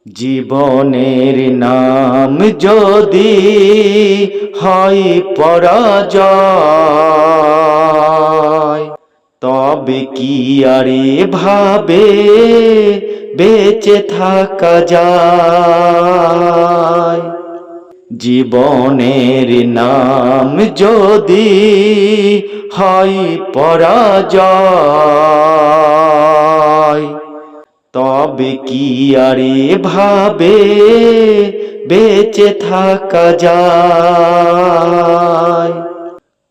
জীবনের নাম যদি হয় পরাজয়, তবে কি আর এভাবে বেঁচে থাকা যায়? জীবনের নাম যদি হয় পরাজয়, তবে কি আর এভাবে বেঁচে থাকা যায়?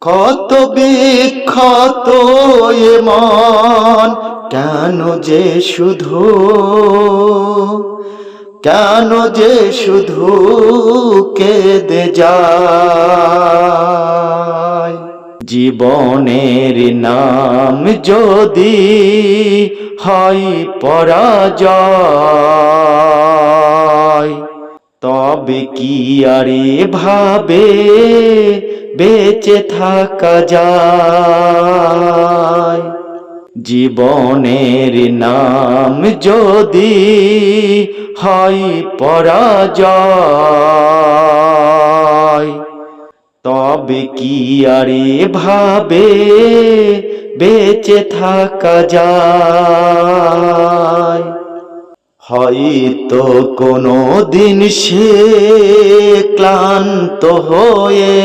কত বিখ্যাত এ মন, কেন যে শুধু কেঁদে যায়? জীবনের নাম যদি হয় পরাজয়, তবে কি আর এভাবে বেঁচে থাকা যায়? জীবনের নাম যদি হয় পরাজয়, তবে কি আর এভাবে বেঁচে থাকা যায়? হয়তো কোনো দিন সে ক্লান্ত হয়ে,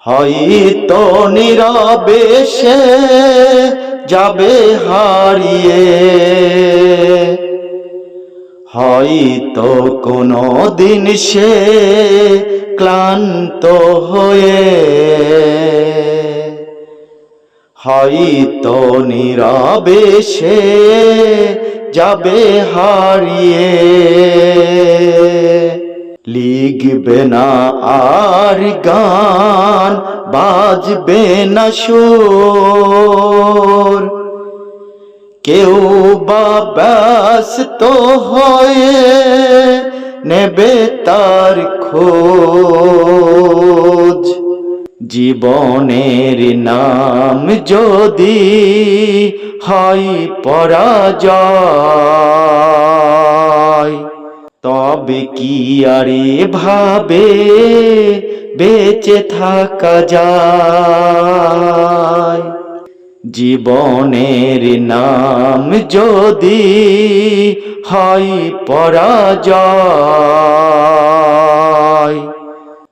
হয়তো নীরবে সে যাবে হারিয়ে, হয়তো কোনো দিন সে ক্লান্ত হয়ে, হয়তো নীরবে সে যাবে হারিয়ে। লিখবে না আর গান, বাজবে না সুর, কেউ বা ব্যস্ত হয়ে নেবে তার খোঁজ। জীবনের নাম যদি হয় পরাজয়, তবে কি আর এভাবে বেঁচে থাকা যায়? জীবনের নাম যদি হয় পরাজয়,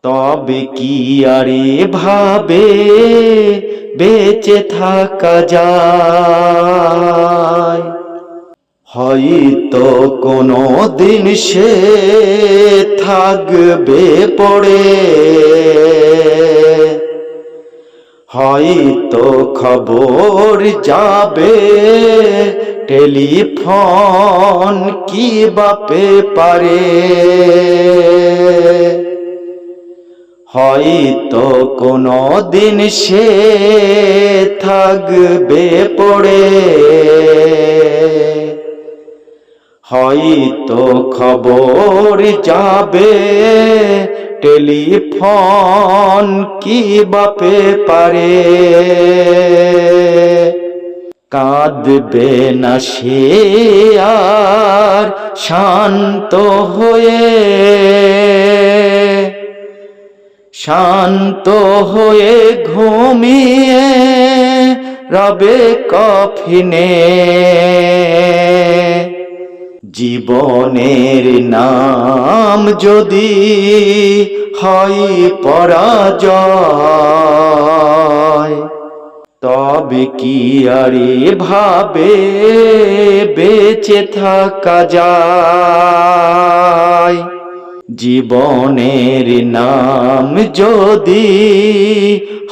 তবে কি আর এভাবে বেঁচে থাকা যায়? হয়তো কোনো দিন সে থাকবে পড়ে, হয়তো খবর যাবে টেলিফোন কি বা পেপারে, হয়তো কোনো দিন সে থাকবে পড়ে, হয়তো খবর যাবে টেলিফোন কি বা পেপারে। কাঁদবে না সে আর শান্ত হয়ে ঘুমিয়ে রবে কফিনে। জীবনের নাম যদি হয় পরাজয়, তবে কি আর এভাবে বেঁচে থাকা যায়? জীবনের নাম যদি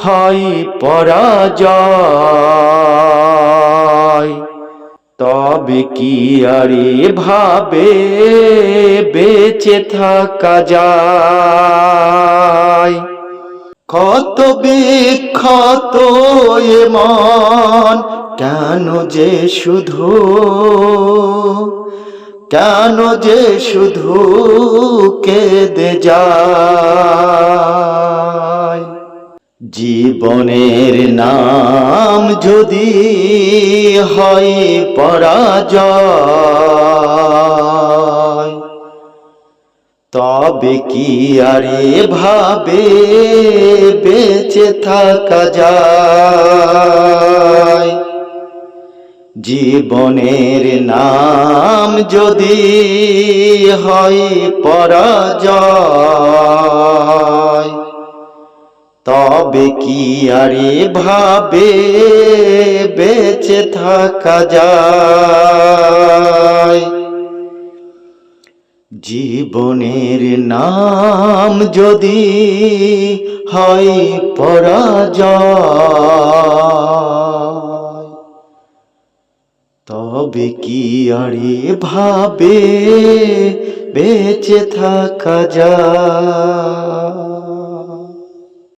হয় পরাজয়, তবে কি আর এভাবে বেঁচে থাকা যায়? কত বিখ্যাত এ মন, কেন যে শুধু কেঁদে যায়? জীবনের নাম যদি হয় পরাজয়, তবে কি আর এভাবে বেঁচে থাকা যায়? জীবনের নাম যদি হয় পরাজয়, তবে কি আর এভাবে বেঁচে থাকা যায়? জীবনের নাম যদি হয় পরাজয়, তবে কি আর এভাবে বেঁচে থাকা যায়?